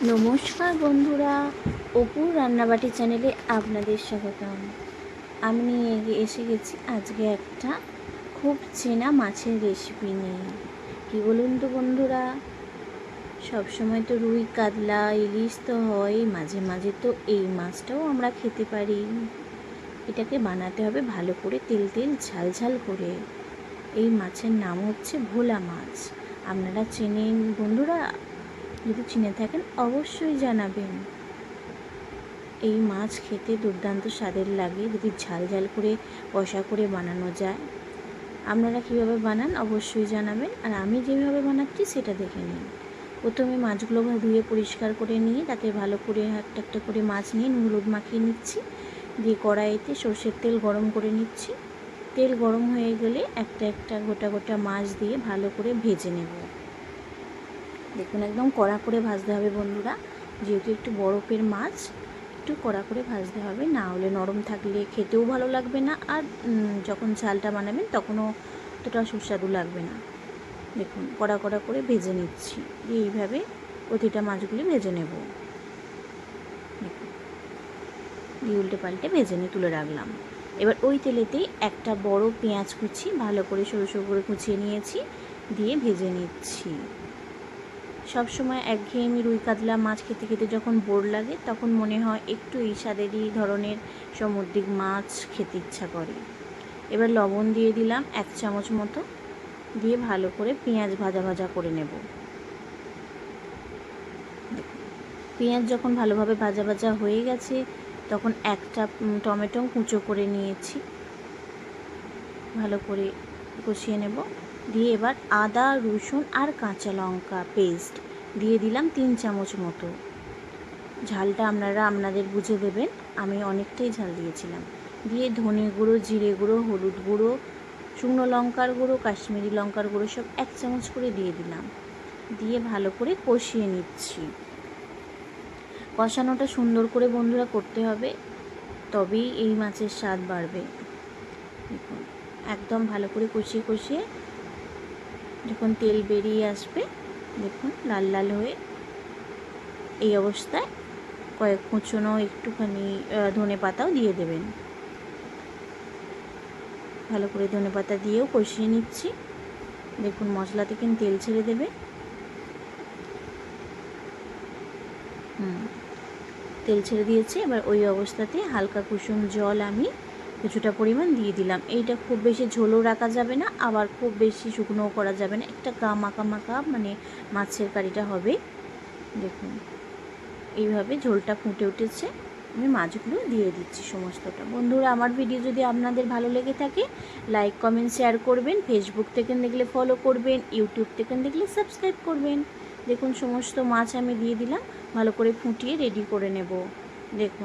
নমস্কার বন্ধুরা, অপুর রান্নাবাটি চ্যানেলে আপনাদের স্বাগতম। আমি নিয়ে এসে গেছি আজকে একটা খুব চেনা মাছের রেসিপি নিয়ে। কী বলুন তো বন্ধুরা, সবসময় তো রুই কাতলা ইলিশ তো হয়, মাঝে মাঝে তো এই মাছটাও আমরা খেতে পারি। এটাকে বানাতে হবে ভালো করে তেল তেল ঝাল ঝাল করে। এই মাছের নাম হচ্ছে ভোলা মাছ। আপনারা চেনেন বন্ধুরা? যদি চিনে থাকেন অবশ্যই জানাবেন। এই মাছ খেতে দুর্দান্ত স্বাদের লাগে যদি ঝাল ঝাল করে কষা করে বানানো যায়। আপনারা কীভাবে বানান অবশ্যই জানাবেন, আর আমি যেভাবে বানাচ্ছি সেটা দেখে নিন। প্রথমে মাছগুলো ধুয়ে পরিষ্কার করে নিয়ে তাতে ভালো করে একটা একটা করে মাছ নিয়ে নুন হলুদ মাখিয়ে নিচ্ছি। দিয়ে কড়াইতে সর্ষের তেল গরম করে নিচ্ছি। তেল গরম হয়ে গেলে একটা একটা গোটা গোটা মাছ দিয়ে ভালো করে ভেজে নেব। দেখুন একদম কড়া করে ভাজতে হবে বন্ধুরা, যেহেতু একটু বরফের মাছ একটু কড়া করে ভাজতে হবে, না হলে নরম থাকলে খেতেও ভালো লাগবে না, আর যখন ঝালটা বানাবেন তখনও অতটা সুস্বাদু লাগবে না। দেখুন কড়া কড়া করে ভেজে নিচ্ছি, দিয়ে এইভাবে প্রতিটা মাছগুলি ভেজে নেব। দেখুন দিয়ে উল্টে পাল্টে ভেজে নিয়ে তুলে রাখলাম। এবার ওই তেলেতেই একটা বড় পেঁয়াজ কুচি ভালো করে সরু সরু করে কুচিয়ে নিয়েছি, দিয়ে ভেজে নিচ্ছি। সবসময় একঘেয়েমি রুই কাতলা মাছ খেতে খেতে যখন বোর লাগে তখন মনে হয় একটু এই স্বাদেরই ধরনের সামুদ্রিক মাছ খেতে ইচ্ছা করে। এবার লবণ দিয়ে দিলাম 1 চামচ মতো, দিয়ে ভালো করে পেঁয়াজ ভাজা ভাজা করে নেব। পেঁয়াজ যখন ভালোভাবে ভাজা ভাজা হয়ে গেছে তখন একটা টমেটো কুচো করে নিয়েছি, ভালো করে কষিয়ে নেব। দিয়ে এবার আদা রসুন আর কাঁচা লঙ্কা পেস্ট দিয়ে দিলাম 3 চামচ মতো। ঝালটা আপনারা আপনাদের বুঝে দেবেন, আমি অনেকটাই ঝাল দিয়েছিলাম। দিয়ে ধনে গুঁড়ো জিরে গুঁড়ো হলুদ গুঁড়ো শুকনো লঙ্কার গুঁড়ো কাশ্মীরি লঙ্কার গুঁড়ো সব 1 চামচ করে দিয়ে দিলাম। দিয়ে ভালো করে কষিয়ে নিচ্ছি। কষানোটা সুন্দর করে বন্ধুরা করতে হবে, তবেই এই মাছের স্বাদ বাড়বে। দেখুন একদম ভালো করে কষিয়ে কষিয়ে যখন তেল বেরিয়ে আসবে, দেখুন লাল লাল হয়ে এই অবস্থায় কয়েক কুচনো একটুখানি ধনে পাতাও দিয়ে দেবেন। ভালো করে ধনে পাতা দিয়েও কষিয়ে নিচ্ছি। দেখুন মশলা থেকে তেল ছেড়ে দেবে। তেল ছেড়ে দিয়েছে। এবার ওই অবস্থাতে হালকা কুসুম জল আমি কিছুটা পরিমাণ দিয়ে দিলাম। এইটা খুব বেশি ঝোলও রাখা যাবে না, আবার খুব বেশি শুকনোও করা যাবে না, একটা মাখা মাখা মানে মাছের কারিটা হবে। দেখুন এইভাবে ঝোলটা ফুটে উঠেছে, আমি মাছগুলো দিয়ে দিচ্ছি সমস্তটা। বন্ধুরা আমার ভিডিও যদি আপনাদের ভালো লেগে থাকে লাইক কমেন্ট শেয়ার করবেন, ফেসবুক থেকে দেখলে ফলো করবেন, ইউটিউব থেকে দেখলে সাবস্ক্রাইব করবেন। দেখুন সমস্ত মাছ আমি দিয়ে দিলাম, ভালো করে ফুটিয়ে রেডি করে নেব। দেখুন।